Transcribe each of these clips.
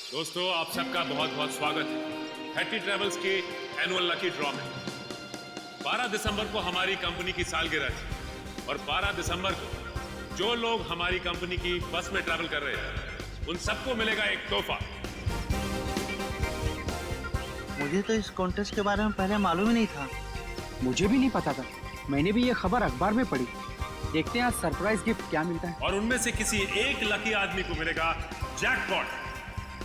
दोस्तों, आप सबका बहुत बहुत स्वागत है हैट्टी ट्रेवल्स के एनुअल लकी ड्रॉ में। 12 दिसंबर को हमारी कंपनी की सालगिरह थी और 12 दिसंबर को जो लोग हमारी कंपनी की बस में ट्रैवल कर रहे हैं उन सबको मिलेगा एक तोहफा। मुझे तो इस कॉन्टेस्ट के बारे में पहले मालूम ही नहीं था। मुझे भी नहीं पता था। मैंने भी ये खबर अखबार में पढ़ी। देखते हैं आज सरप्राइज गिफ्ट क्या मिलता है। और उनमें से किसी एक लकी आदमी को मिलेगा जैकपॉट,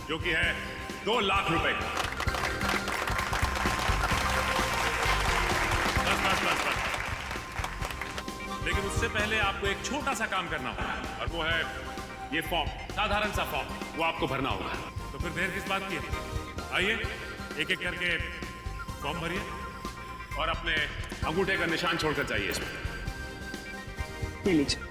जो कि है 2 लाख रुपए का। बस। लेकिन उससे पहले आपको एक छोटा सा काम करना होगा और वो है ये फॉर्म, साधारण सा फॉर्म, वो आपको भरना होगा। तो फिर देर किस बात की है? आइए एक एक करके फॉर्म भरिए और अपने अंगूठे का निशान छोड़कर जाइए इसमें। ये लीजिए।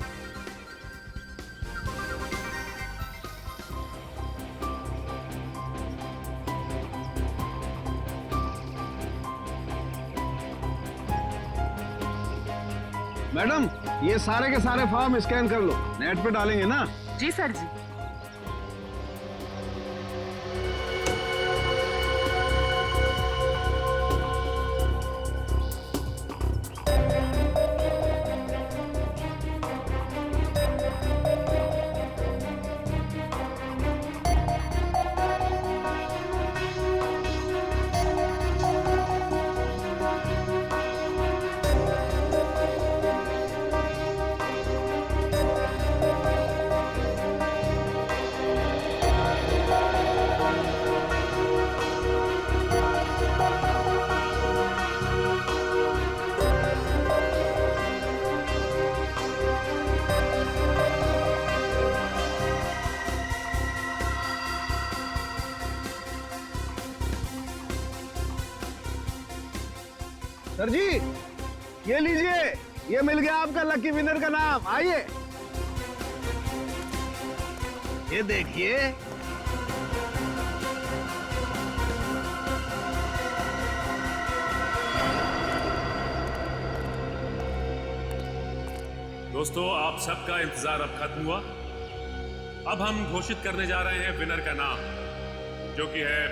मैडम, ये सारे के सारे फॉर्म स्कैन कर लो, नेट पे डालेंगे ना। जी सर जी। सर जी, ये लीजिए, ये मिल गया आपका लकी विनर का नाम। आइए, ये देखिए। दोस्तों, आप सबका इंतजार अब खत्म हुआ। अब हम घोषित करने जा रहे हैं विनर का नाम, जो कि है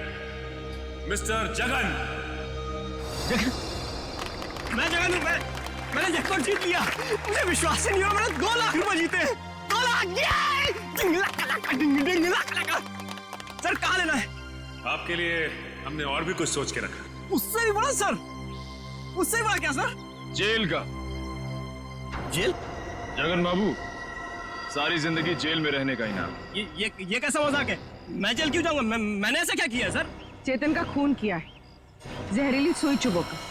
मिस्टर जगन। मैं जगन हूं। मैंने जैकपॉट जीत लिया। मुझे विश्वास ही नहीं हो, मैंने 2 लाख रुपए जीते। 2 लाख। सर कहाँ लेना है? आपके लिए हमने और भी कुछ सोच के रखा। उससे भी बड़ा सर? उससे भी बड़ा क्या सर? जेल का। जेल? जगन बाबू, सारी जिंदगी जेल में रहने का इनाम। ये कैसा मजाक है? मैं जेल क्यों जाऊंगा? मैंने ऐसा क्या किया है सर? चेतन का खून किया है, जहरीली सुई चुभोकर।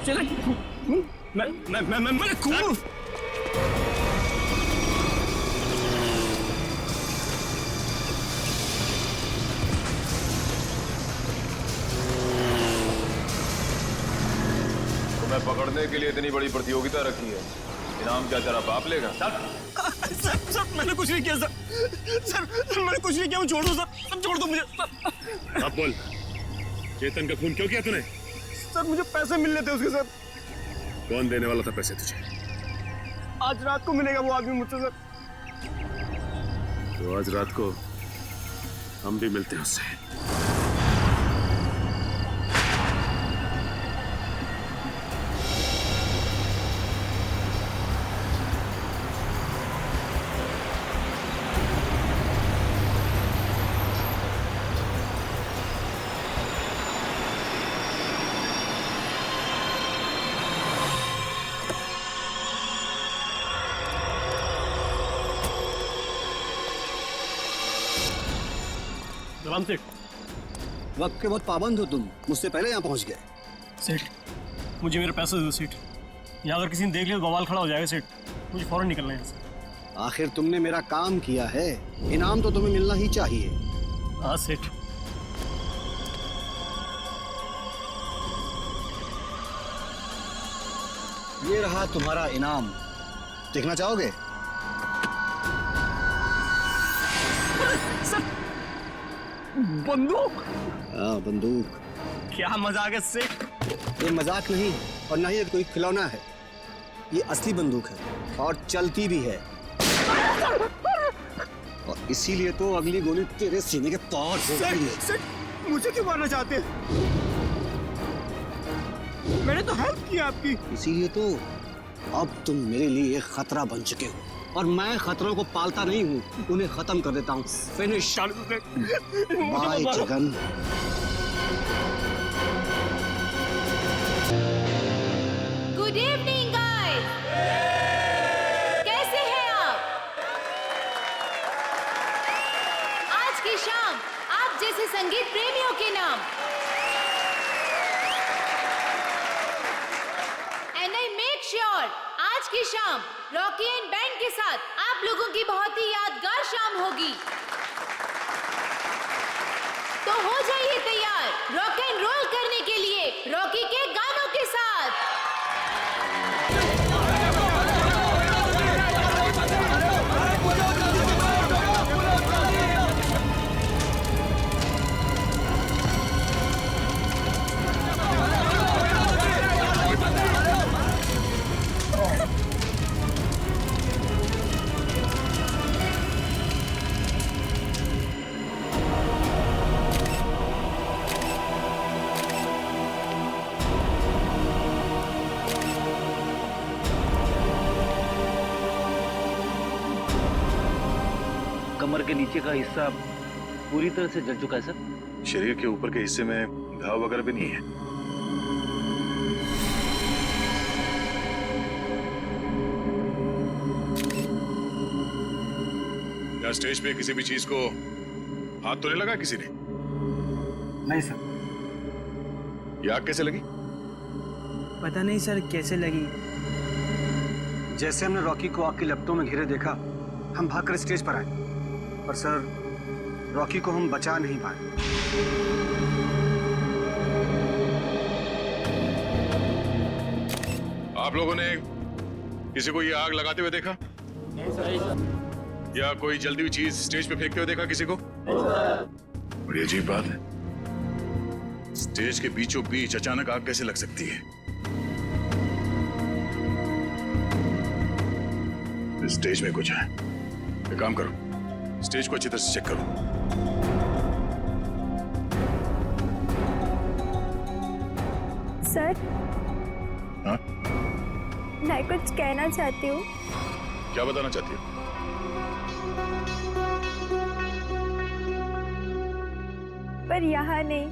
मैंने खून? तुम्हें पकड़ने के लिए इतनी बड़ी प्रतियोगिता रखी है, इनाम क्या तेरा बाप लेगा? सर मैंने कुछ नहीं किया सर मैंने कुछ नहीं किया। छोड़ दो सर, छोड़ दो मुझे। अब बोल, चेतन का खून क्यों किया तूने? सर मुझे पैसे मिलने थे उसके। सर कौन देने वाला था पैसे तुझे? आज रात को मिलेगा वो आदमी मुझसे। सर तो आज रात को हम भी मिलते हैं उससे। राम सेठ, वक्त के बहुत पाबंद हो तुम, मुझसे पहले यहाँ पहुँच गए। सेठ मुझे मेरे पैसे दे दो सेठ। यहाँ अगर किसी ने देख लिया तो बवाल खड़ा हो जाएगा सेठ। मुझे फौरन निकलना है यहाँ से। आखिर तुमने मेरा काम किया है, इनाम तो तुम्हें मिलना ही चाहिए। हाँ सेठ। ये रहा तुम्हारा इनाम, देखना चाहोगे? बंदूक? हाँ बंदूक। क्या मजाक है सेठ? ये मजाक नहीं और ना ही कोई खिलौना है, ये असली बंदूक है और चलती भी है। और इसीलिए तो अगली गोली तेरे सीने के पार ठोकनी है। मुझे क्यों मारना चाहते हैं? मैंने तो हेल्प की आपकी। इसीलिए तो अब तुम मेरे लिए एक खतरा बन चुके हो और मैं खतरों को पालता नहीं हूँ, उन्हें खत्म कर देता हूँ। Finish. Bye Jagan. Good evening guys, कैसे हैं आप? आज की शाम आप जैसे संगीत प्रेमियों के नाम एंड आई मेक श्योर आज की शाम रॉकी एंड बैंड के साथ आप लोगों की बहुत ही यादगार शाम होगी। तो हो जाइए तैयार रॉक एंड रोल करने के लिए रॉकी के गानों के साथ। कमर के नीचे का हिस्सा पूरी तरह से जल चुका है सर। शरीर के ऊपर के हिस्से में घाव वगैरह भी नहीं है। क्या स्टेज पे किसी भी चीज को हाथ तो नहीं लगा किसी ने? नहीं सर। ये आग कैसे लगी? पता नहीं सर कैसे लगी। जैसे हमने रॉकी को आग की लपटों में घिरे देखा, हम भागकर स्टेज पर आए, पर सर रॉकी को हम बचा नहीं पाए। आप लोगों ने किसी को ये आग लगाते हुए देखा? या कोई जलती हुई चीज स्टेज पे फेंकते हुए देखा किसी को? बड़ी अजीब बात है, स्टेज के बीचों बीच अचानक आग कैसे लग सकती है? स्टेज में कुछ है। एक काम करो, स्टेज को अच्छी तरह से चेक करो। सर, हाँ? मैं कुछ कहना चाहती हूँ। क्या बताना चाहती हो? पर यहाँ नहीं,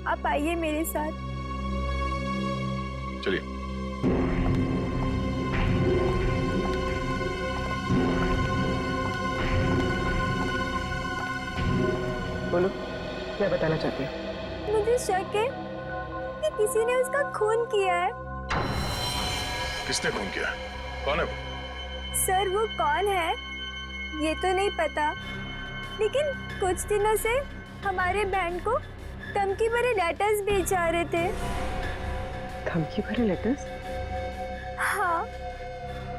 आप आइए मेरे साथ। चलिए। बोलो, क्या बताना चाहते हो? मुझे शक है कि किसी ने उसका खून किया है। किसने खून किया? कौन है वो? सर वो कौन है ये तो नहीं पता, लेकिन कुछ दिनों से हमारे बैंड को धमकी भरे लेटर्स भेज जा रहे थे। धमकी भरे लेटर्स? हाँ,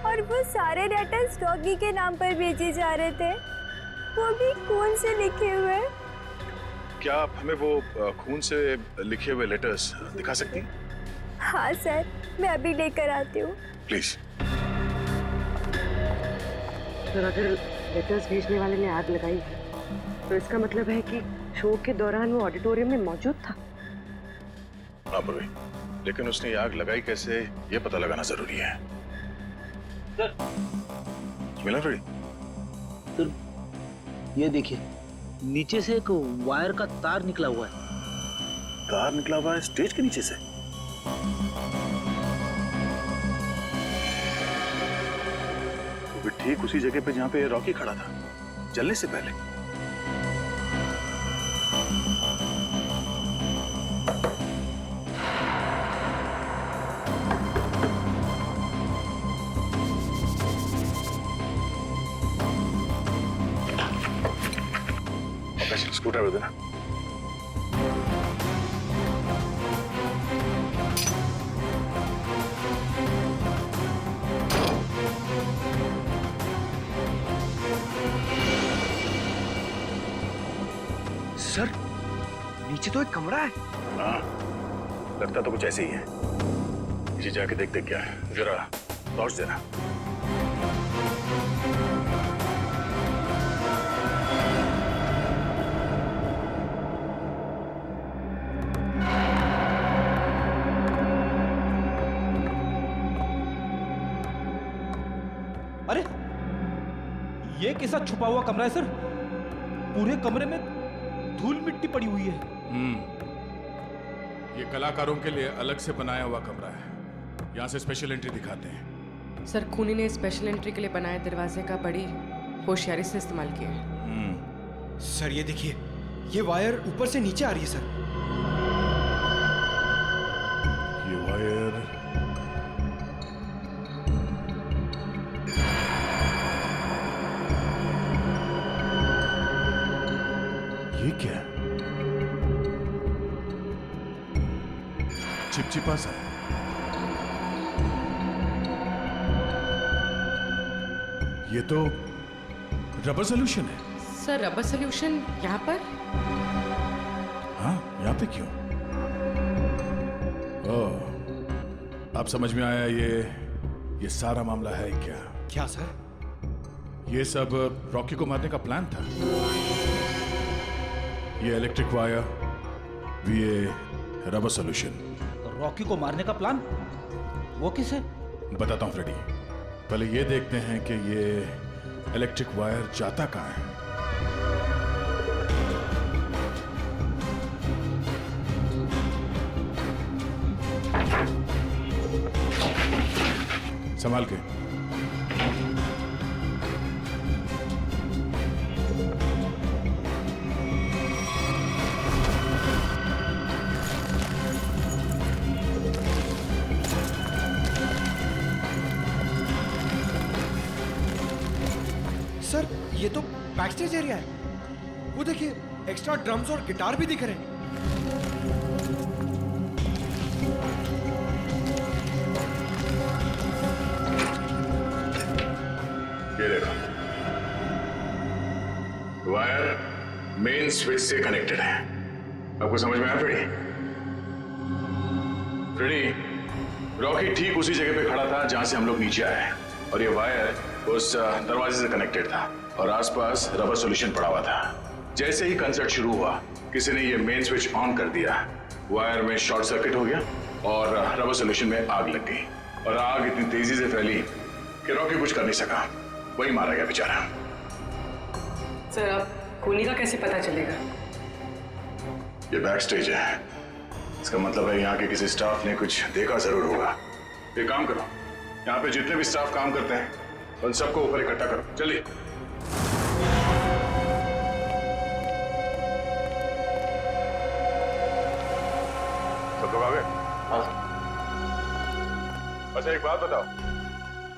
और वो सारे लेटर्स रॉकी के नाम पर भेजे जा रहे थे, वो भी खून से लिखे हुए। क्या आप हमें वो खून से लिखे हुए लेटर्स दिखा सकती हैं? हाँ सर, मैं अभी लेकर आती हूँ। प्लीज। सर अगर लेटर्स भेजने वाले ने आग लगाई है तो इसका मतलब है कि शो के दौरान वो ऑडिटोरियम में मौजूद था। हाँ पूर्वी, लेकिन उसने ये आग लगाई कैसे ये पता लगाना जरूरी है। मिला रेडी? तो ये देखिए, नीचे से एक वायर का तार निकला हुआ है। तार निकला हुआ है स्टेज के नीचे से? वो भी ठीक उसी जगह पे जहां पे रॉकी खड़ा था जलने से पहले। स्क्रूड्राइवर देना। सर, नीचे तो एक कमरा है। हाँ, लगता तो कुछ ऐसे ही है। नीचे जाके देखते क्या है, जरा टॉर्च देना। ये कैसा छुपा हुआ कमरा है सर? पूरे कमरे में धूल मिट्टी पड़ी हुई है। ये कलाकारों के लिए अलग से बनाया हुआ कमरा है। यहाँ से स्पेशल एंट्री दिखाते हैं। सर खूनी ने स्पेशल एंट्री के लिए बनाए दरवाजे का बड़ी होशियारी से इस्तेमाल किया है। सर ये देखिए, ये वायर ऊपर से नीचे आ रही है सर। ये वायर ये क्या? चिपचिपा सा। ये तो रबर सोल्यूशन है। सर रबर सोल्यूशन यहाँ पर? हाँ, यहाँ पे क्यों? ओह, अब समझ में आया ये सारा मामला है क्या? क्या सर? ये सब रॉकी को मारने का प्लान था। ये इलेक्ट्रिक वायर, ये रबर सोल्यूशन। रॉकी को मारने का प्लान? वो किसे? बताता हूँ फ्रेडी। पहले ये देखते हैं कि ये इलेक्ट्रिक वायर जाता कहाँ है। संभाल के। सर ये तो बैक स्टेज एरिया है। वो देखिए, एक्स्ट्रा ड्रम्स और गिटार भी दिख रहे हैं। ये देखो, वायर मेन स्विच से कनेक्टेड है। आपको समझ में आया फ्रेडी? फ्रेडी, रॉकी ठीक उसी जगह पे खड़ा था जहां से हम लोग नीचे आए, और ये वायर उस दरवाजे से कनेक्टेड था और आसपास रबर सोल्यूशन पड़ा हुआ था। जैसे ही कंसर्ट शुरू हुआ, किसी ने ये मेन स्विच ऑन कर दिया, वायर में शॉर्ट सर्किट हो गया और रबर सोल्यूशन में आग लग गई, और आग इतनी तेजी से फैली कि रॉकी कुछ कर नहीं सका, वही मारा गया बेचारा। सर अब खूनी का कैसे पता चलेगा? ये बैक स्टेज है, इसका मतलब है यहाँ के किसी स्टाफ ने कुछ देखा जरूर होगा। एक काम करो, यहाँ पे जितने भी स्टाफ काम करते हैं उन सबको ऊपर इकट्ठा करो। चलिए। सब लोग आ गए? अच्छा एक बात बताओ,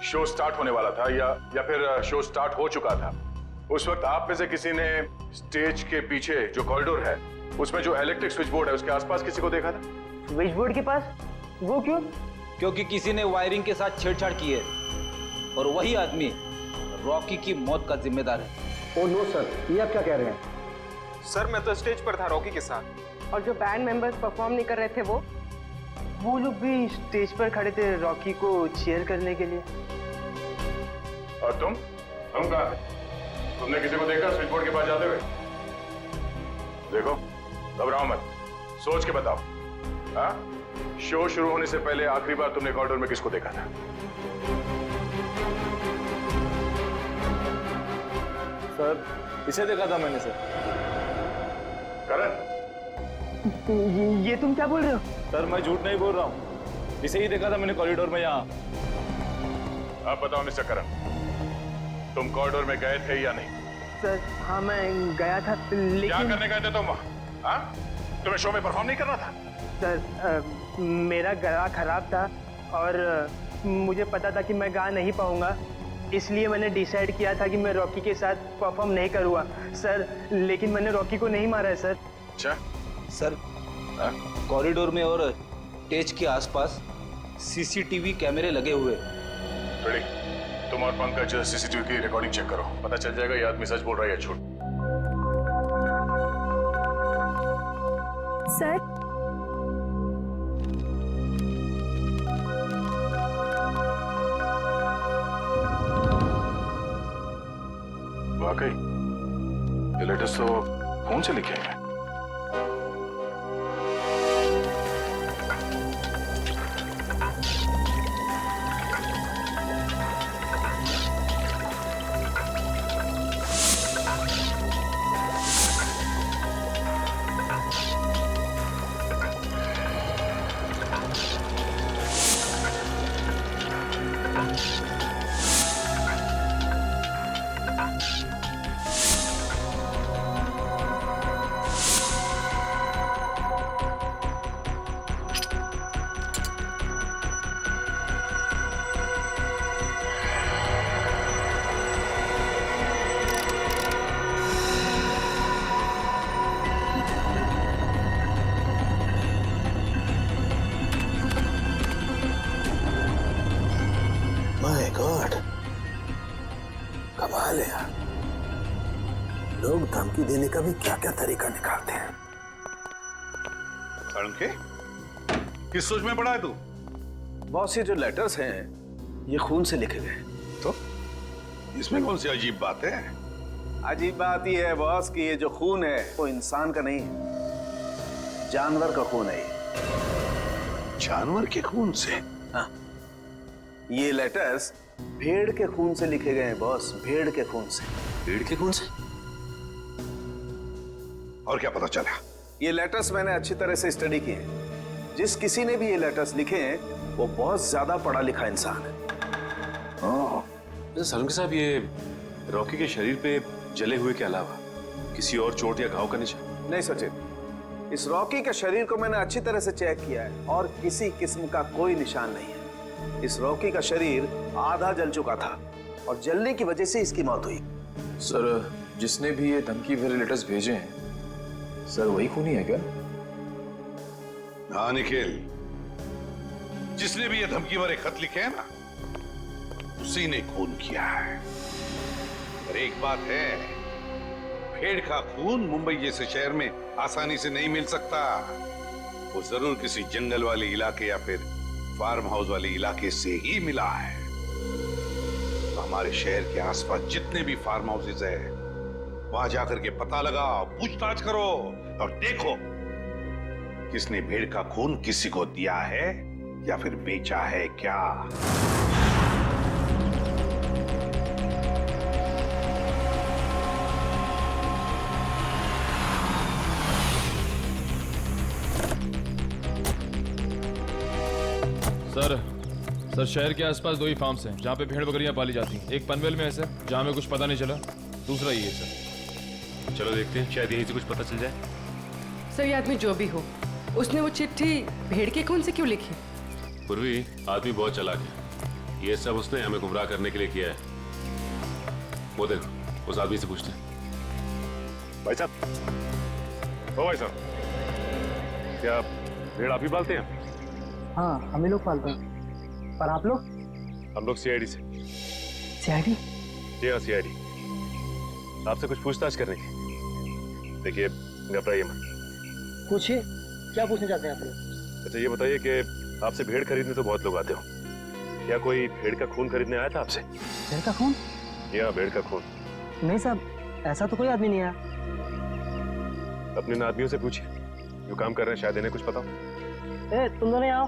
शो स्टार्ट होने वाला था या फिर शो स्टार्ट हो चुका था? उस वक्त आप में से किसी ने स्टेज के पीछे जो कॉरिडोर है, उसमें जो इलेक्ट्रिक स्विच बोर्ड है, उसके आसपास किसी को देखा था? स्विच बोर्ड के पास? वो क्यों? क्योंकि किसी ने वायरिंग के साथ छेड़छाड़ की है और वही आदमी रॉकी की मौत का जिम्मेदार है। ओ नो सर, ये आप क्या कह रहे हैं? सर मैं तो स्टेज पर था रॉकी के साथ। और जो बैंड मेंबर्स परफॉर्म नहीं कर रहे थे वो लोग भी स्टेज पर खड़े थे रॉकी को चीयर करने के लिए। और तुम कहाँ? तुमने किसी को देखा स्विच बोर्ड के पास जाते हुए? देखो, घबराओ मत, सोच के बताओ। हाँ, शो शुरू होने से पहले आखिरी बार तुमने कॉरिडोर में किसको देखा था? सर इसे देखा था मैंने सर। करण, ये तुम क्या बोल रहे हो? सर मैं झूठ नहीं बोल रहा हूँ, इसे ही देखा था मैंने कॉरिडोर में यहाँ। आप बताओ मिस्टर करण, तुम कॉरिडोर में गए थे या नहीं? सर हाँ मैं गया था, लेकिन क्या करने गए थे तुम वहाँ? हाँ? तुम्हें शो में परफॉर्म नहीं करना था? सर मेरा गला खराब था और मुझे पता था कि मैं गा नहीं पाऊंगा, इसलिए मैंने डिसाइड किया था कि मैं रॉकी के साथ परफॉर्म नहीं करूँगा सर। लेकिन मैंने रॉकी को नहीं मारा है सर। अच्छा सर, कॉरिडोर में और स्टेज के आसपास सीसीटीवी कैमरे लगे हुए। तुम और पंकज सीसीटीवी की रिकॉर्डिंग चेक करो, पता चल जाएगा ये आदमी सच बोल रहा है या झूठ। सर वाकई ये लेटर्स तो फोन से लिखे हैं। देने का भी क्या क्या तरीका निकालते हैं। के किस सोच में पड़ा है तू? बॉस, ये जो लेटर्स हैं ये खून से लिखे गए। तो इसमें कौन सी अजीब बात है? अजीब बात यह है बॉस कि ये जो खून है वो इंसान का नहीं है, जानवर का खून है। जानवर के खून से? हाँ, ये लेटर्स भेड़ के खून से लिखे गए हैं बॉस, भेड़ के खून से। भेड़ के खून से? और क्या पता चला? ये लेटर्स मैंने अच्छी तरह से स्टडी किए हैं। जिस किसी ने भी ये लेटर्स लिखे हैं वो बहुत ज्यादा पढ़ा लिखा इंसान है। सलून साहब, ये रॉकी के शरीर पे जले हुए के अलावा किसी और चोट या घाव का निशान? नहीं सचिन, इस रॉकी के शरीर को मैंने अच्छी तरह से चेक किया है और किसी किस्म का कोई निशान नहीं है। इस रॉकी का शरीर आधा जल चुका था और जलने की वजह से इसकी मौत हुई। सर, जिसने भी ये धमकी भरे लेटर्स भेजे हैं, सर वही खूनी है क्या? हाँ निखिल, जिसने भी ये धमकी भरे खत लिखे हैं ना, उसी ने खून किया है। पर एक बात है, भेड़ का खून मुंबई जैसे शहर में आसानी से नहीं मिल सकता। वो जरूर किसी जंगल वाले इलाके या फिर फार्म हाउस वाले इलाके से ही मिला है। तो हमारे शहर के आसपास जितने भी फार्म हाउसेज है, वहां जाकर के पता लगाओ, पूछताछ करो और देखो किसने भेड़ का खून किसी को दिया है या फिर बेचा है क्या। सर, शहर के आसपास 2 ही फार्म्स हैं जहाँ पे भेड़ बकरियां पाली जाती हैं। एक पनवेल में है सर, जहाँ में कुछ पता नहीं चला। दूसरा ये है सर। चलो देखते हैं, शायद यहीं से कुछ पता चल जाए। सर, ये आदमी जो भी हो, उसने वो चिट्ठी भेड़ के खून से क्यों लिखी? पूर्वी, आदमी बहुत चालाक है। ये सब उसने हमें गुमराह करने के लिए किया है। वो देखो, उस आदमी से पूछते हैं। भाई साहब, ओ भाई साहब, क्या भेड़ आप ही पालते हैं? हाँ, हम ही लोग पालते हैं। पर आप लोग? हम लोग सीआईडी से। सीआईडी? जी हाँ, सीआईडी। आपसे कुछ पूछताछ करने की। देखिए, घबराइए मत। पूछिए, क्या पूछना चाहते हैं आप लोग? अच्छा, ये बताइए कि आपसे भेड़ खरीदने तो बहुत लोग आते हो, क्या कोई भेड़ का खून खरीदने आया था आपसे? भेड़ का खून? जी हाँ, भेड़ का खून। नहीं साहब, ऐसा तो कोई आदमी नहीं आया। अपने इन आदमियों से पूछिए जो काम कर रहे हैं, शायद इन्हें कुछ पता हो। तुम दोनों आओ।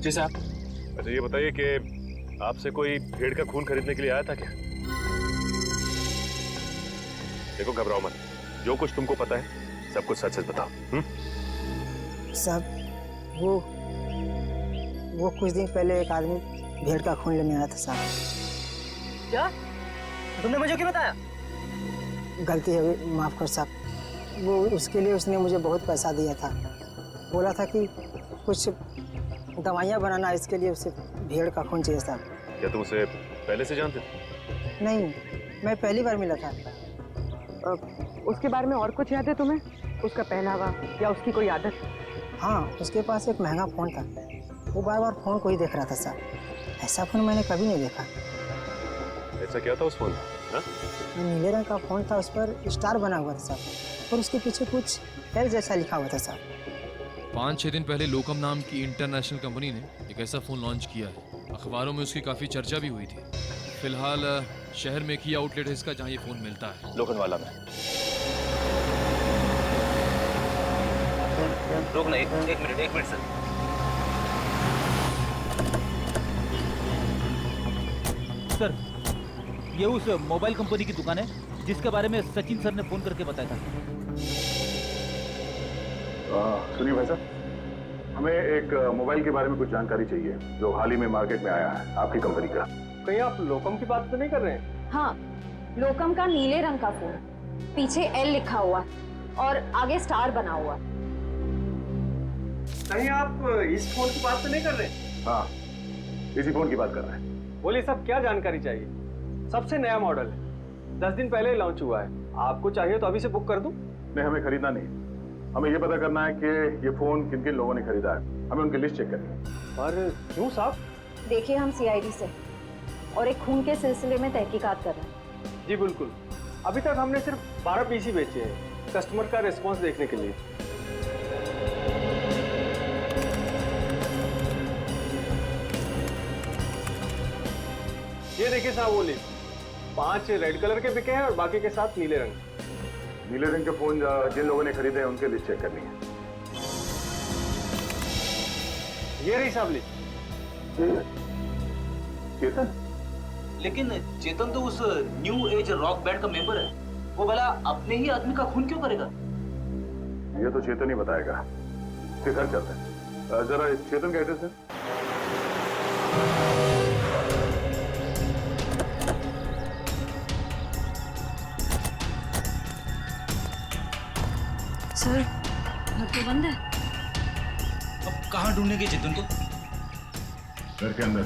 जी साहब। अच्छा, ये बताइए कि आपसे कोई भेड़ का खून खरीदने के लिए आया था क्या? देखो, घबराओ मत, जो कुछ तुमको पता है सब कुछ सच सच बताओ। साहब, वो कुछ दिन पहले एक आदमी भेड़ का खून लेने आया था साहब। क्या? तुमने मुझे क्यों बताया? गलती है, माफ कर साहब। वो उसके लिए उसने मुझे बहुत पैसा दिया था। बोला था कि कुछ दवाइयाँ बनाना, इसके लिए उसे भेड़ का खून चाहिए साहब। क्या तुम उसे पहले से जानते थे? नहीं, मैं पहली बार मिला था। उसके बारे में और कुछ याद है तुम्हें? उसका पहनावा या उसकी कोई आदत? हाँ, उसके पास एक महंगा फ़ोन था। वो बार बार फ़ोन को ही देख रहा था साहब। ऐसा फ़ोन मैंने कभी नहीं देखा। ऐसा क्या था उस फोन? नीले रंग का फ़ोन था, उस पर स्टार बना हुआ था साहब, और उसके पीछे कुछ एल जैसा लिखा हुआ था साहब। 5-6 दिन पहले लोकम नाम की इंटरनेशनल कंपनी ने एक ऐसा फ़ोन लॉन्च किया है। अखबारों में उसकी काफ़ी चर्चा भी हुई थी। फिलहाल शहर में एक ही आउटलेट है इसका जहाँ ये फ़ोन मिलता है, लोखंडवाला में। रुक ना, एक मिनट सर। सर, ये उस मोबाइल कंपनी की दुकान है जिसके बारे में सचिन सर ने फोन करके बताया था। सुनिए भाई साहब, हमें एक मोबाइल के बारे में कुछ जानकारी चाहिए जो हाल ही में मार्केट में आया है, आपकी कंपनी का। कहीं आप लोकम की बात तो नहीं कर रहे हैं? हाँ, लोकम का नीले रंग का फोन, पीछे एल लिखा हुआ और आगे स्टार बना हुआ। कहीं आप इस फोन की बात तो नहीं कर रहे? हाँ, इसी फोन की बात कर रहे हैं। बोलिए साहब, क्या जानकारी चाहिए? सबसे नया मॉडल है, 10 दिन पहले ही लॉन्च हुआ है। आपको चाहिए तो अभी से बुक कर दूं? नहीं, हमें खरीदना नहीं, हमें ये पता करना है कि ये फोन किन किन लोगों ने खरीदा है। हमें उनकी लिस्ट चेक करनी है। पर क्यों साहब? देखिए, हम सीआईडी से और एक खून के सिलसिले में तहकीकात कर रहे हैं। जी बिल्कुल। अभी तक हमने सिर्फ 12 पीसी बेचे हैं, कस्टमर का रिस्पांस देखने के लिए। ये देखिए साहब वो लिस्ट, 5 रेड कलर के बिके हैं और बाकी के 7 नीले रंग। नीले रंग के फोन जिन लोगों ने खरीदे हैं उनके लिस्ट चेक करनी है। ये रही साहब लिस्ट। चेतन? लेकिन चेतन तो उस न्यू एज रॉक बैंड का मेंबर है, वो भला अपने ही आदमी का खून क्यों करेगा? ये तो चेतन ही बताएगा। फिर घर चलते हैं। जरा इस चेतन का एड्रेस है। सर घर तो बंद है। अब कहाँ ढूंढेंगे चेतन को? घर के अंदर।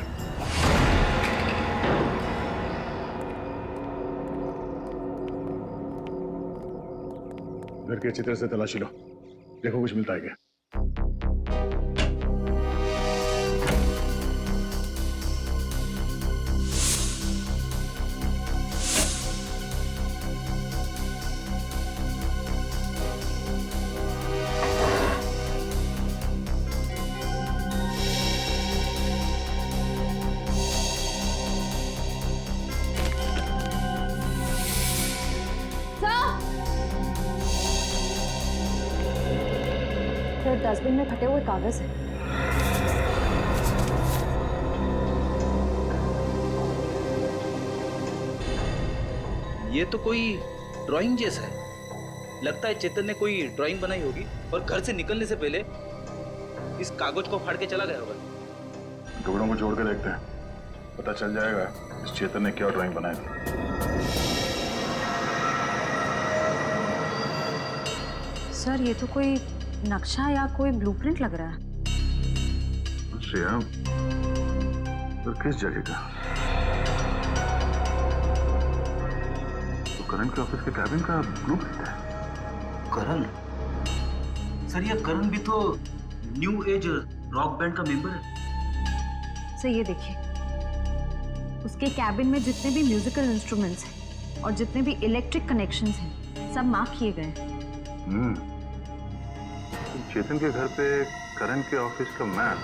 घर के अच्छी तरह से तलाशी लो, देखो कुछ मिलता है क्या। डस्टबिन में फटे हुए कागज है। ये तो कोई ड्राइंग जैसा है। लगता है चेतन ने कोई ड्राइंग बनाई होगी और घर से निकलने से पहले इस कागज को फाड़ के चला गया होगा। टुकड़ों को जोड़ के देखते हैं, पता चल जाएगा इस चेतन ने क्या ड्राइंग बनाई थी। सर ये तो कोई नक्शा या कोई ब्लूप्रिंट लग रहा है। श्रेया, तो किस जगह का? तो करण के ऑफिस के कैबिन का ब्लूप्रिंट है। करण? सर ये करण भी तो न्यू एज रॉक बैंड का मेंबर है। सर ये देखिए, उसके कैबिन में जितने भी म्यूजिकल इंस्ट्रूमेंट्स हैं और जितने भी इलेक्ट्रिक कनेक्शंस हैं सब मार्क किए गए हैं। चेतन के घर पे करण के ऑफिस का मैप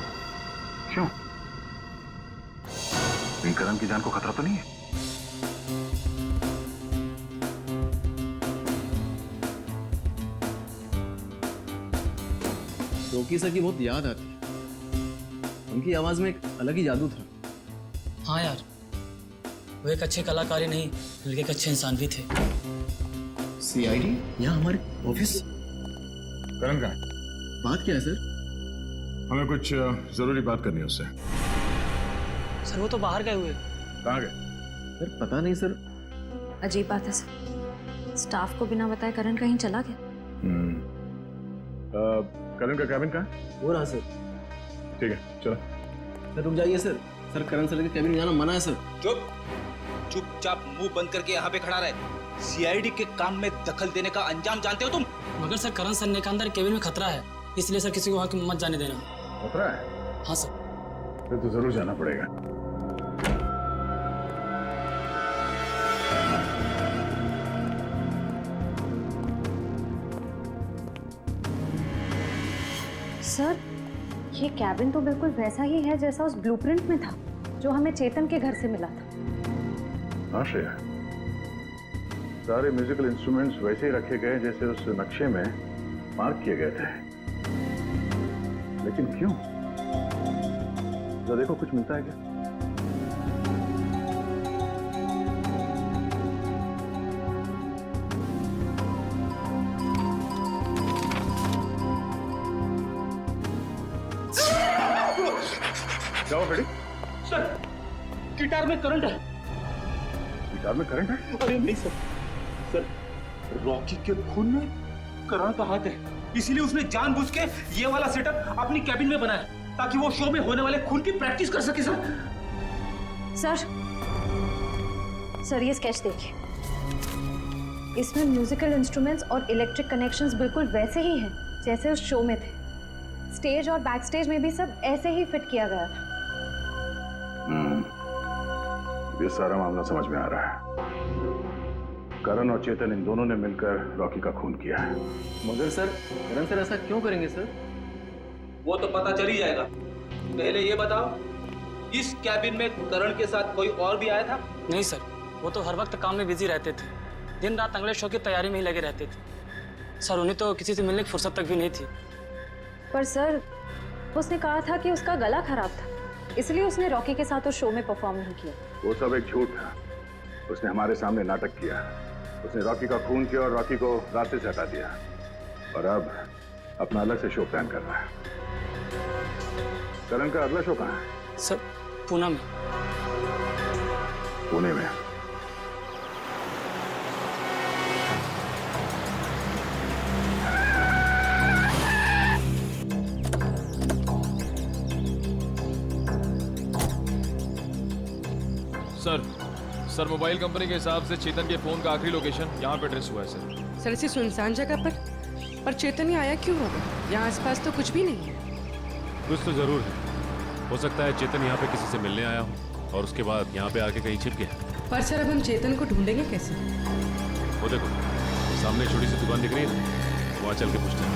क्यों? करण की जान को खतरा तो नहीं है? रॉकी सर की बहुत याद आती है। उनकी आवाज में एक अलग ही जादू था। हाँ यार, वो एक अच्छे कलाकार ही नहीं बल्कि एक अच्छे इंसान भी थे। सीआईडी यहाँ हमारे ऑफिस। करण का बात क्या है सर? हमें कुछ जरूरी बात करनी है उससे। सर वो तो बाहर गए हुए। कहाँ गए? सर पता नहीं सर। अजीब बात है सर, स्टाफ को बिना बताए करण कहीं चला गया। करण का कैबिन कहाँ है? वो रहा सर। ठीक है चलो। सर रुक जाइए सर। सर करण सर के कैबिन में जाना मना है सर। चुपचाप मुंह बंद करके यहाँ पे खड़ा रहे। सीआईडी के काम में दखल देने का अंजाम जानते हो तुम? मगर सर करण सर ने कहा अंदर केबिन में खतरा है, इसलिए सर किसी को वहाँ मत जाने देना। खतरा है? हाँ सर। फिर तो जरूर जाना पड़ेगा। सर ये कैबिन तो बिल्कुल वैसा ही है जैसा उस ब्लूप्रिंट में था जो हमें चेतन के घर से मिला था। हाँ श्रेया, सारे म्यूजिकल इंस्ट्रूमेंट्स वैसे ही रखे गए जैसे उस नक्शे में मार्क किए गए थे। लेकिन क्यों? जरा देखो कुछ मिलता है क्या? जाओ बेटी। सर गिटार में करंट है। गिटार में करंट है? अरे नहीं सर, सर रॉकी के खून में करण का हाथ है, इसीलिए उसने जानबूझ के ये वाला सेटअप अपनी कैबिन में बनाया ताकि वो शो में होने वाले खून की प्रैक्टिस कर सके। सर ये स्केच देखिए, इसमें म्यूजिकल इंस्ट्रूमेंट्स और इलेक्ट्रिक कनेक्शंस बिल्कुल वैसे ही हैं जैसे उस शो में थे। स्टेज और बैक स्टेज में भी सब ऐसे ही फिट किया गया था। ये सारा मामला समझ में आ रहा है। करण और चेतन इन दोनों ने मिलकर रॉकी का खून किया है। मगर सर, करण सर ऐसा क्यों करेंगे सर? वो तो पता चल ही जाएगा। पहले ये बताओ, इस कैबिन में करण के साथ कोई और भी आया था? नहीं सर, वो तो हर वक्त काम में बिजी रहते थे, दिन रात अगले शो की तैयारी में ही लगे रहते थे। सर उन्हें तो किसी से मिलने की फुर्सत तक भी नहीं थी। पर सर उसने कहा था कि उसका गला खराब था, इसलिए उसने रॉकी के साथ उस शो में परफॉर्म नहीं किया। वो सब एक झूठ था। उसने हमारे सामने नाटक किया। उसने रॉकी का खून किया और रॉकी को रास्ते से हटा दिया, और अब अपना अलग से शो प्लान कर रहा है। करण का अगला शो कहाँ है? सर पूना में। पुणे में? सर मोबाइल कंपनी के हिसाब से चेतन के फोन का आखिरी लोकेशन यहाँ पे ट्रेस हुआ है सर। सर इसी सुनसान जगह पर चेतन ही आया क्यों होगा? यहाँ आसपास तो कुछ भी नहीं है। कुछ तो जरूर है। हो सकता है चेतन यहाँ पे किसी से मिलने आया हो और उसके बाद यहाँ पे आके कहीं छिप गया। पर सर अब हम चेतन को ढूंढेंगे कैसे? वो देखो सामने छोटी सी दुकान दिख रही है ना, वहाँ चल के पूछते हैं।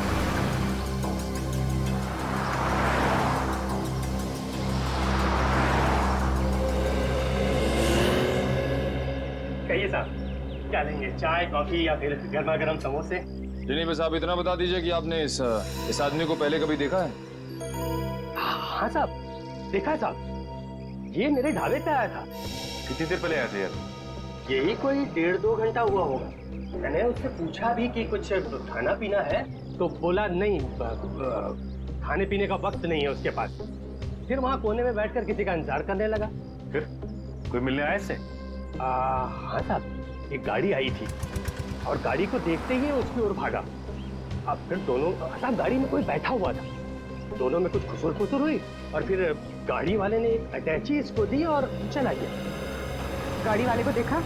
कहिए साहब, क्या लेंगे? चाय, कॉफी या फिर गर्मा गर्म समोसे? जी बस आप इतना बता दीजिए कि आपने इस आदमी को पहले कभी देखा है? हाँ साहब, देखा है साहब। ये मेरे ढाबे पे आया था। कितनी देर पहले आए थे यार? यही कोई 1.5-2 घंटा हुआ होगा। मैंने उससे पूछा भी कि कुछ खाना पीना है, तो बोला नहीं, खाने पीने का वक्त नहीं है उसके पास। फिर वहाँ कोने में बैठकर किसी का इंतजार करने लगा। फिर कोई मिलने आया इससे? हाँ साहब, एक गाड़ी आई थी और गाड़ी को देखते ही उसकी ओर भागा। अब फिर दोनों, साहब गाड़ी में कोई बैठा हुआ था, दोनों में कुछ खुसुर खुसुर हुई और फिर गाड़ी वाले ने एक अटैची इसको दी और चला गया। गाड़ी वाले को देखा?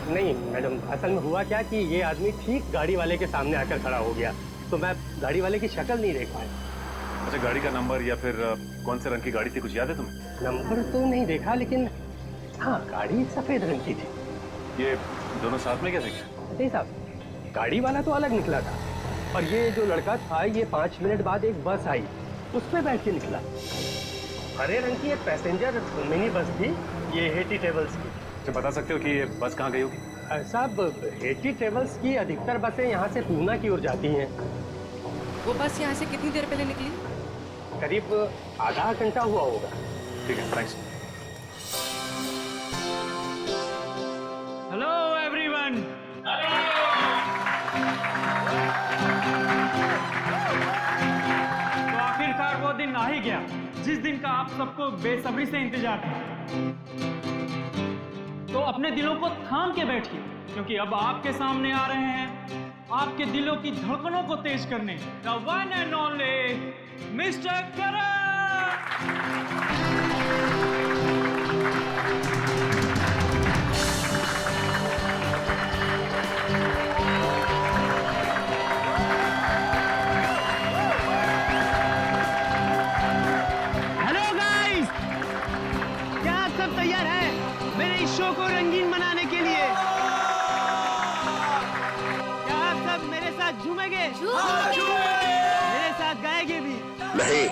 नहीं मैडम, असल में हुआ क्या कि ये आदमी ठीक गाड़ी वाले के सामने आकर खड़ा हो गया, तो मैं गाड़ी वाले की शक्ल नहीं देख पाया। अच्छा, गाड़ी का नंबर या फिर कौन से रंग की गाड़ी थी, कुछ याद है तुम्हें? नंबर तो नहीं देखा, लेकिन हाँ गाड़ी सफेद रंग की थी। ये दोनों साथ में कैसे गए? नहीं साहब, गाड़ी वाला तो अलग निकला था और ये जो लड़का था, ये 5 मिनट बाद एक बस आई, उस पर बैठ के निकला। हरे रंग की एक पैसेंजर मिनी बस थी, ये हेटी ट्रेवल्स की। तो बता सकते हो कि ये बस कहाँ गई होगी? साहब हेटी ट्रेवल्स की अधिकतर बसें यहाँ से पूना की ओर जाती हैं। वो बस यहाँ से कितनी देर पहले निकली? करीब आधा घंटा हुआ होगा। ठीक है, थैंक्स। Hello everyone. तो आखिरकार वो दिन आ ही गया जिस दिन का आप सबको बेसब्री से इंतजार था। तो अपने दिलों को थाम के बैठिए, क्योंकि अब आपके सामने आ रहे हैं आपके दिलों की धड़कनों को तेज करने the one and only mister Karan. Show को रंगीन बनाने के लिए? क्या आप सब मेरे साथ झूमेंगे? मेरे साथ गाएंगे भी? नहीं।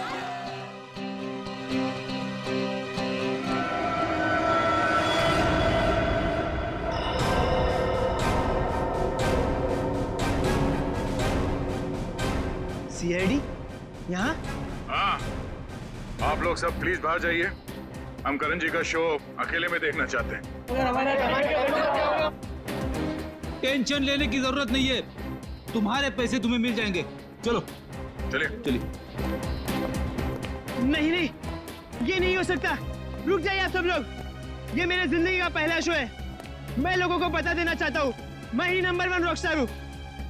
सीआईडी यहाँ? हाँ, आप लोग सब प्लीज बाहर जाइए। हम करण जी का शो अकेले में देखना चाहते हैं। टेंशन लेने की जरूरत नहीं है, तुम्हारे पैसे तुम्हें मिल जाएंगे। चलो चलिए चलिए। नहीं नहीं, ये नहीं हो सकता। रुक जाइए आप सब लोग, ये मेरे जिंदगी का पहला शो है। मैं लोगों को बता देना चाहता हूँ, मैं ही नंबर 1 रॉकस्टार हूँ।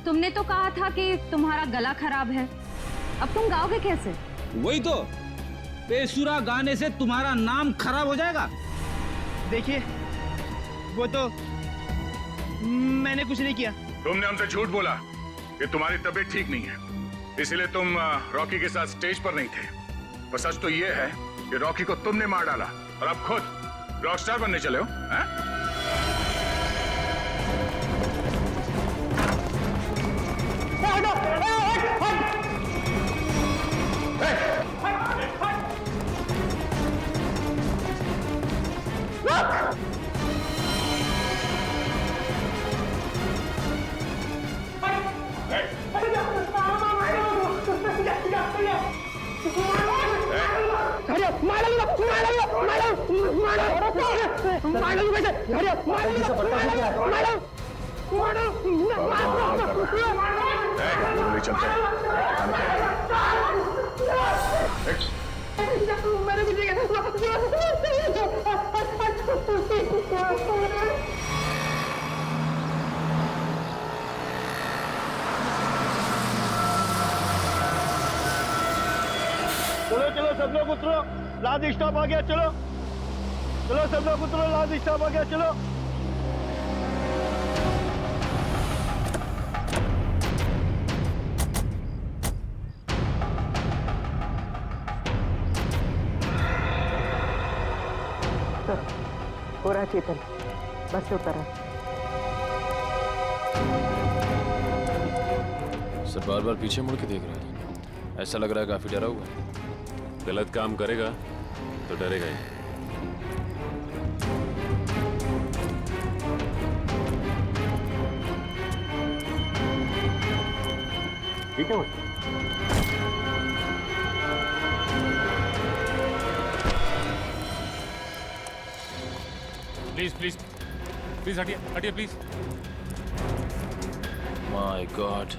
तुमने तो कहा था कि तुम्हारा गला खराब है, अब तुम गाओगे कैसे? वही तो, बेसुरा गाने से तुम्हारा नाम खराब हो जाएगा। देखिए, वो तो मैंने कुछ नहीं किया। तुमने हमसे झूठ बोला कि तुम्हारी तबीयत ठीक नहीं है, इसीलिए तुम रॉकी के साथ स्टेज पर नहीं थे। पर सच तो ये है कि रॉकी को तुमने मार डाला और अब खुद रॉकस्टार बनने चले हो। चलो चलो सब लोग उतरो, लास्ट स्टॉप आ गया, चलो चलो सब लोग उतरो, लास्ट स्टॉप आ गया, चलो। हो रहा चेतन, बस से उतर। सर बार बार पीछे मुड़ के देख रहा है, ऐसा लग रहा है काफी डरा हुआ है। गलत काम करेगा तो डरेगा ही। ठीक है प्लीज प्लीज प्लीज हटिए हटिए प्लीज। माय गॉड,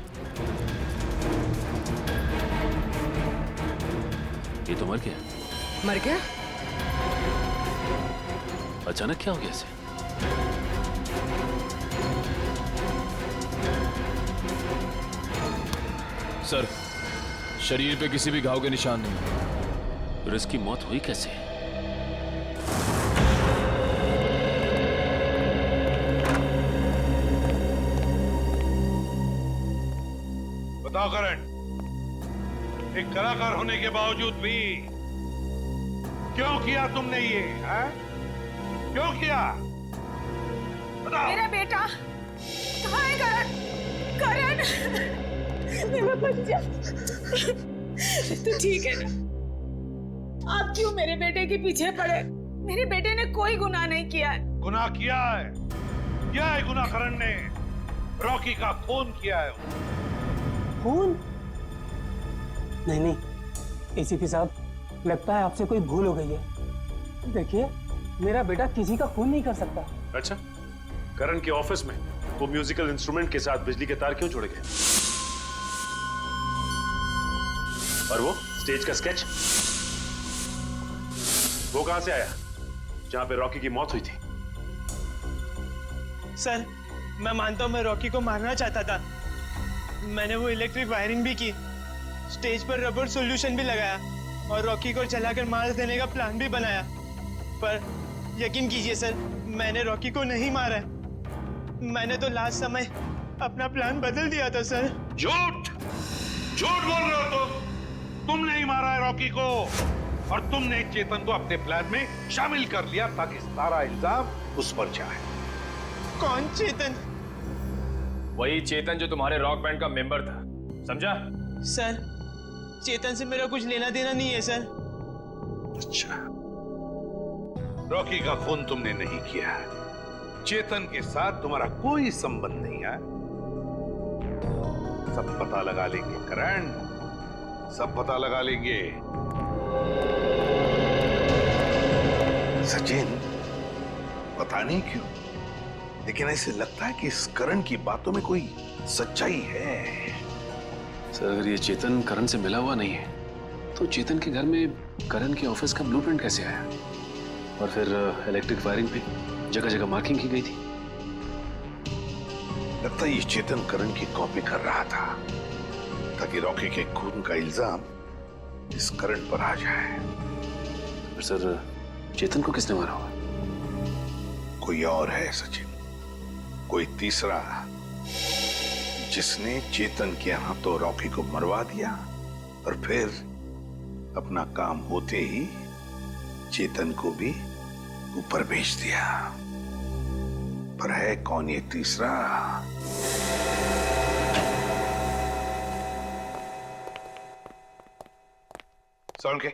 ये तो मर गया। मर गया? अचानक क्या हो गया इसे? सर शरीर पे किसी भी घाव के निशान नहीं। फिर इसकी मौत हुई कैसे? बताओ करण, एक कलाकार होने के बावजूद भी क्यों किया तुमने ये? है? क्यों किया? बताओ। मेरा बेटा कहाँ है? करण, करण, मेरा बच्चा, तू ठीक है ना? आप क्यों मेरे बेटे के पीछे पड़े? मेरे बेटे ने कोई गुनाह नहीं किया है। गुनाह किया है, क्या है गुनाह? करण ने रॉकी का खून किया है। खून? नहीं नहीं एसीपी साहब, लगता है आपसे कोई भूल हो गई है। देखिए मेरा बेटा किसी का खून नहीं कर सकता। अच्छा, करण के ऑफिस में वो म्यूजिकल इंस्ट्रूमेंट के साथ बिजली के तार क्यों जोड़े गए? और वो स्टेज का स्केच वो कहां से आया जहां पे रॉकी की मौत हुई थी? सर मैं मानता हूं मैं रॉकी को मारना चाहता था। मैंने वो इलेक्ट्रिक वायरिंग भी की, स्टेज पर रबर सॉल्यूशन भी लगाया और रॉकी को जलाकर मार देने का प्लान भी बनाया। पर यकीन कीजिए सर, मैंने रॉकी को नहीं मारा है। मैंने तो लास्ट समय अपना प्लान बदल दिया था सर। झूठ झूठ बोल रहे हो तुम नहीं मारा है रॉकी को, और तुमने चेतन को अपने प्लान में शामिल कर लिया ताकि सारा इल्जाम उस पर जाए। कौन चेतन? वही चेतन जो तुम्हारे रॉक बैंड का मेंबर था, समझा? सर चेतन से मेरा कुछ लेना देना नहीं है सर। अच्छा, रॉकी का खून तुमने नहीं किया है, चेतन के साथ तुम्हारा कोई संबंध नहीं है। सब पता लगा लेंगे करण, सब पता लगा लेंगे। सचिन, पता नहीं क्यों लेकिन ऐसे लगता है कि इस करण की बातों में कोई सच्चाई है। सर अगर ये चेतन करण से मिला हुआ नहीं है तो चेतन के घर में करण के ऑफिस का ब्लूप्रिंट कैसे आया? और फिर इलेक्ट्रिक वायरिंग पे जगह जगह मार्किंग की गई थी। लगता है ये चेतन करण की कॉपी कर रहा था ताकि रॉकी के खून का इल्जाम इस करण पर आ जाए। पर सर चेतन को किसने मारा हुआ? कोई और है सचिन, कोई तीसरा, जिसने चेतन के हाथों रॉकी को मरवा दिया और फिर अपना काम होते ही चेतन को भी ऊपर भेज दिया। पर है कौन ये तीसरा? सौन के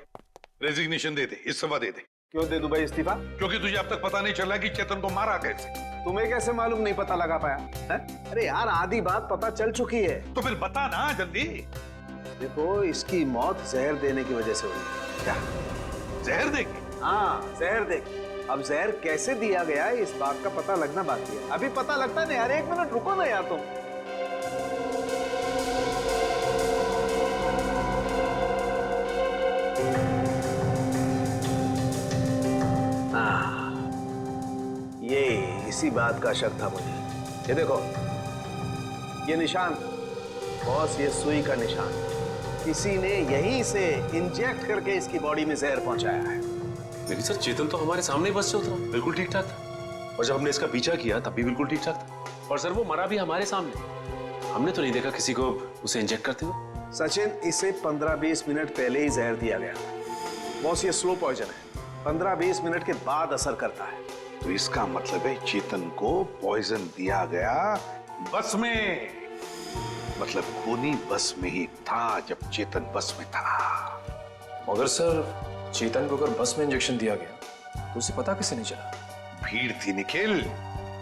रेजिग्नेशन दे दे, इस्तीफा दे दे। क्यों दे दूं भाई इस्तीफा? क्योंकि तुझे अब तक पता नहीं चला कि चेतन को मारा कैसे। तुम्हें कैसे मालूम नहीं पता लगा पाया है? अरे यार आधी बात पता चल चुकी है। तो फिर बता ना जल्दी। देखो इसकी मौत जहर देने की वजह से हुई। क्या जहर देगी? हाँ जहर देगी। अब जहर कैसे दिया गया है इस बात का पता लगना बाकी है। अभी पता लगता है ना यार, 1 मिनट रुको ना यार तुम। ये इसी बात का शक था मुझे। ये देखो ये निशान बॉस, ये सुई का निशान किसी ने यहीं से इंजेक्ट करके इसकी बॉडी में जहर पहुंचाया है। लेकिन सर चेतन तो हमारे सामने बस चल था, बिल्कुल ठीक ठाक था। और जब हमने इसका पीछा किया तब भी बिल्कुल ठीक ठाक था। और सर वो मरा भी हमारे सामने, हमने तो नहीं देखा किसी को उसे इंजेक्ट करते हुए। सचिन इसे 15-20 मिनट पहले ही जहर दिया गया। बॉस ये स्लो पॉइजन है, 15-20 मिनट के बाद असर करता है। तो इसका मतलब है चेतन को पॉइजन दिया गया बस में। मतलब खूनी बस में ही था जब चेतन बस में था। मगर सर चेतन को अगर बस में इंजेक्शन दिया गया तो उसे पता कैसे नहीं चला? भीड़ थी निखिल,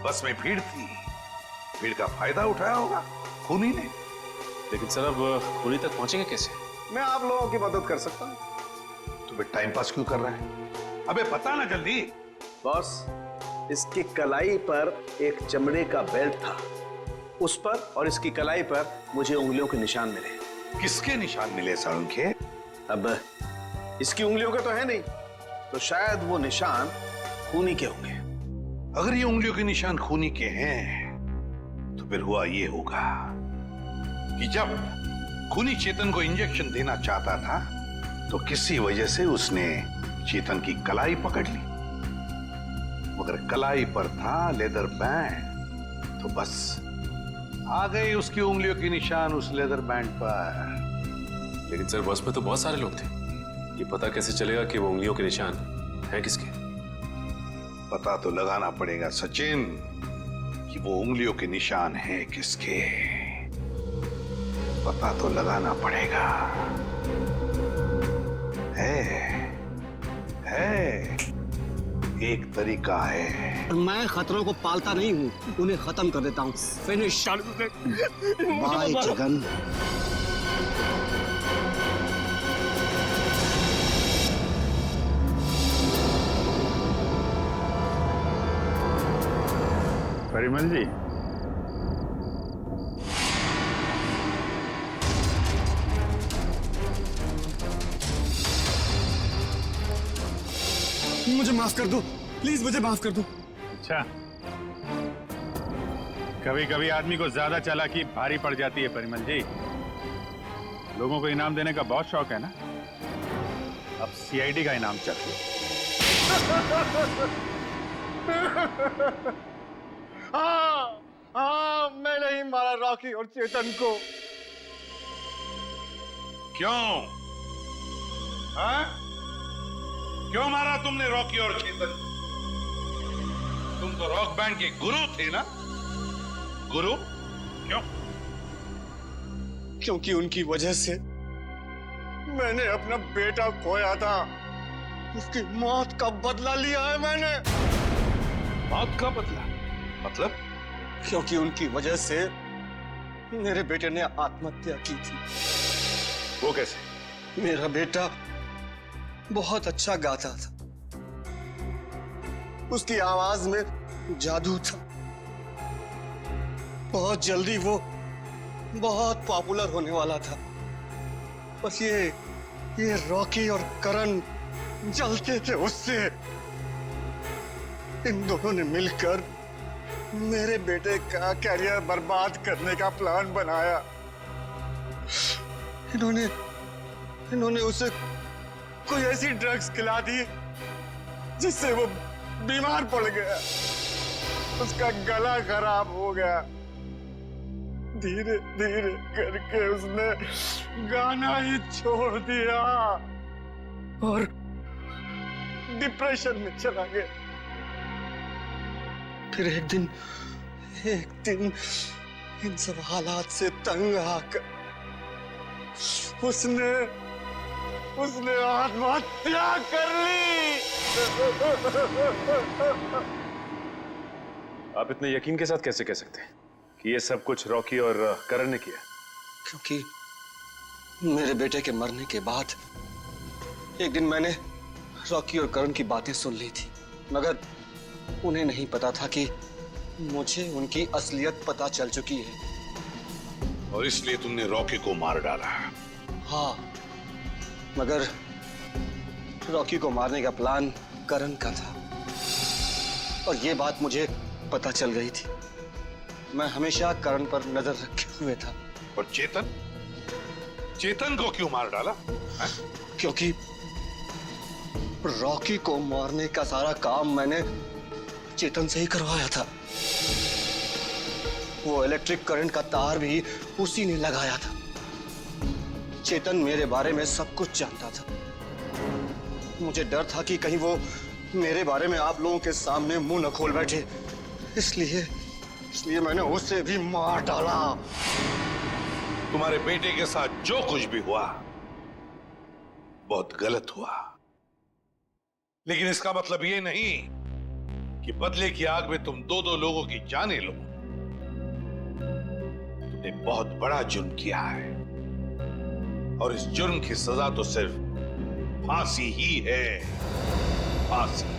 बस में भीड़ थी। भीड़ का फायदा उठाया होगा खूनी ने। लेकिन सर अब खूनी तक पहुंचेंगे कैसे? मैं आप लोगों की मदद कर सकता हूं। तो फिर टाइम पास क्यों कर रहा है? अबे पता ना जल्दी। बॉस इसकी कलाई पर एक चमड़े का बेल्ट था, उस पर और इसकी कलाई पर मुझे उंगलियों के निशान मिले। किसके निशान मिले सारुण के? अब इसकी उंगलियों के तो है नहीं, तो शायद वो निशान खूनी के होंगे। अगर ये उंगलियों के निशान खूनी के हैं तो फिर हुआ ये होगा कि जब खूनी चेतन को इंजेक्शन देना चाहता था तो किसी वजह से उसने चेतन की कलाई पकड़ ली, मगर कलाई पर था लेदर बैंड, तो बस आ गए उसकी उंगलियों के निशान उस लेदर बैंड पर। लेकिन सर बस में तो बहुत सारे लोग थे, ये पता कैसे चलेगा कि वो उंगलियों के निशान हैं किसके? पता तो लगाना पड़ेगा सचिन कि वो उंगलियों के निशान हैं किसके। पता तो लगाना पड़ेगा। है एक तरीका है। मैं खतरों को पालता नहीं हूँ, उन्हें खत्म कर देता हूँ। फिनिश। बाय जगन। परिमल जी, मुझे माफ कर दो, प्लीज मुझे माफ कर दो। अच्छा, कभी कभी आदमी को ज्यादा चालाकी भारी पड़ जाती है परिमल जी। लोगों को इनाम देने का बहुत शौक है ना, अब सीआईडी का इनाम चाहिए। हाँ, मैं नहीं मारा रॉकी और चेतन को। क्यों? हाँ? क्यों मारा तुमने रॉकी और चेतन? तुम तो रॉक बैंड के गुरु थे ना? गुरु? क्यों? क्योंकि उनकी वजह से मैंने अपना बेटा खोया था। उसकी मौत का बदला लिया है मैंने। मौत का बदला? मतलब? क्योंकि उनकी वजह से मेरे बेटे ने आत्महत्या की थी। वो कैसे? मेरा बेटा बहुत अच्छा गाता था, उसकी आवाज में जादू था। बहुत जल्दी वो बहुत पॉपुलर होने वाला था। बस ये रॉकी और करण जलते थे उससे। इन दोनों ने मिलकर मेरे बेटे का करियर बर्बाद करने का प्लान बनाया। इन्होंने उसे कोई ऐसी ड्रग्स खिला दी जिससे वो बीमार पड़ गया। उसका गला खराब हो गया। धीरे धीरे करके उसने गाना ही छोड़ दिया और डिप्रेशन में चला गया। फिर एक दिन इन सब हालात से तंग आकर उसने उसने आत्महत्या कर ली। आप इतने यकीन के साथ कैसे कह सकते हैं कि ये सब कुछ रॉकी और करण ने किया? क्योंकि मेरे बेटे के मरने के बाद एक दिन मैंने रॉकी और करण की बातें सुन ली थी, मगर उन्हें नहीं पता था कि मुझे उनकी असलियत पता चल चुकी है। और इसलिए तुमने रॉकी को मार डाला। हाँ, मगर रॉकी को मारने का प्लान करण का था और ये बात मुझे पता चल गई थी। मैं हमेशा करण पर नजर रखे हुए था। और चेतन? चेतन को क्यों मार डाला? क्योंकि रॉकी को मारने का सारा काम मैंने चेतन से ही करवाया था। वो इलेक्ट्रिक करंट का तार भी उसी ने लगाया था। चेतन मेरे बारे में सब कुछ जानता था। मुझे डर था कि कहीं वो मेरे बारे में आप लोगों के सामने मुंह न खोल बैठे, इसलिए मैंने उसे भी मार डाला। तुम्हारे बेटे के साथ जो कुछ भी हुआ बहुत गलत हुआ, लेकिन इसका मतलब ये नहीं कि बदले की आग में तुम दो लोगों की जानें लो। तुमने बहुत बड़ा जुर्म किया है और इस जुर्म की सजा तो सिर्फ फांसी ही है। फांसी।